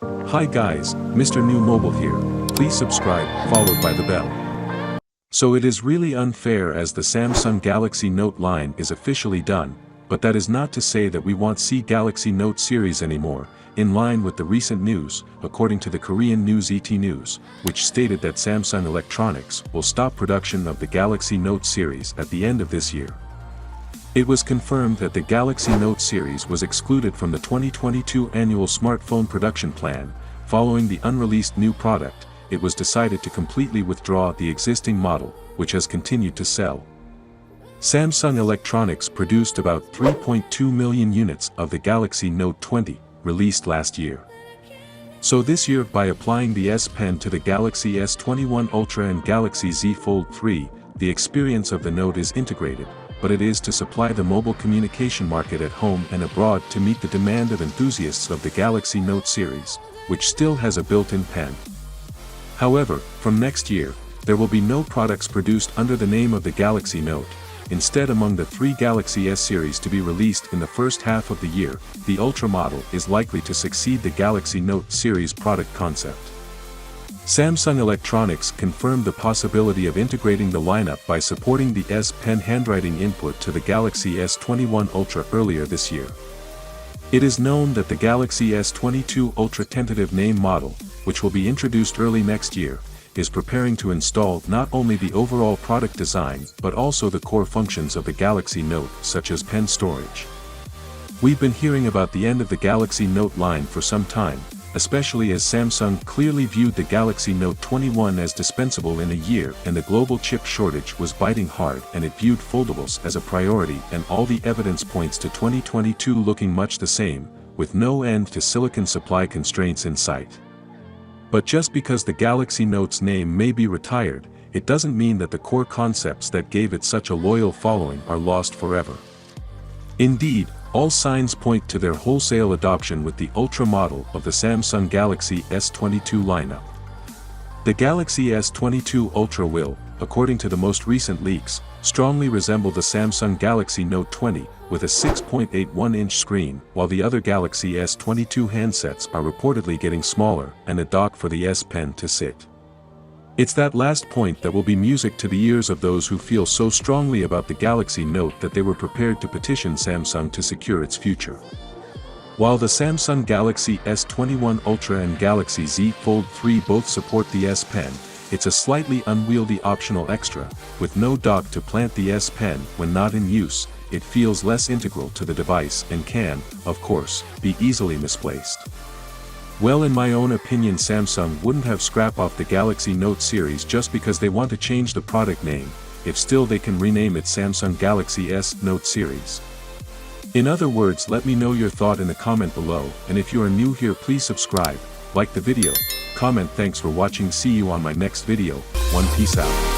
Hi guys, Mrnewmobile here. Please subscribe, followed by the bell. So it is really unfair as the Samsung Galaxy Note line is officially done, but that is not to say that we won't see Galaxy Note series anymore, in line with the recent news, according to the Korean news ET News, which stated that Samsung Electronics will stop production of the Galaxy Note series at the end of this year. It was confirmed that the Galaxy Note series was excluded from the 2022 annual smartphone production plan. Following the unreleased new product, it was decided to completely withdraw the existing model, which has continued to sell. Samsung Electronics produced about 3.2 million units of the Galaxy Note 20, released last year. So this year, by applying the S Pen to the Galaxy S21 Ultra and Galaxy Z Fold 3, the experience of the Note is integrated, but it is to supply the mobile communication market at home and abroad to meet the demand of enthusiasts of the Galaxy Note series, which still has a built-in pen. However, from next year, there will be no products produced under the name of the Galaxy Note. Instead, among the 3 Galaxy S series to be released in the first half of the year, the Ultra model is likely to succeed the Galaxy Note series product concept. Samsung Electronics confirmed the possibility of integrating the lineup by supporting the S Pen handwriting input to the Galaxy S21 Ultra earlier this year. It is known that the Galaxy S22 Ultra tentative name model, which will be introduced early next year, is preparing to install not only the overall product design but also the core functions of the Galaxy Note, such as pen storage. We've been hearing about the end of the Galaxy Note line for some time, especially as Samsung clearly viewed the Galaxy Note 21 as dispensable in a year and the global chip shortage was biting hard, and it viewed foldables as a priority, and all the evidence points to 2022 looking much the same, with no end to silicon supply constraints in sight. But just because the Galaxy Note's name may be retired, it doesn't mean that the core concepts that gave it such a loyal following are lost forever. Indeed, all signs point to their wholesale adoption with the Ultra model of the Samsung Galaxy S22 lineup. The Galaxy S22 Ultra will, according to the most recent leaks, strongly resemble the Samsung Galaxy Note 20, with a 6.81-inch screen, while the other Galaxy S22 handsets are reportedly getting smaller and a dock for the S Pen to sit. It's that last point that will be music to the ears of those who feel so strongly about the Galaxy Note that they were prepared to petition Samsung to secure its future. While the Samsung Galaxy S21 Ultra and Galaxy Z Fold 3 both support the S Pen, it's a slightly unwieldy optional extra. With no dock to plant the S Pen when not in use, it feels less integral to the device and can, of course, be easily misplaced. Well, in my own opinion, Samsung wouldn't have scrapped off the Galaxy Note series just because they want to change the product name, if still they can rename it Samsung Galaxy S Note series. In other words, let me know your thought in the comment below, and if you are new here, please subscribe, like the video, comment. Thanks for watching. See you on my next video. Peace out.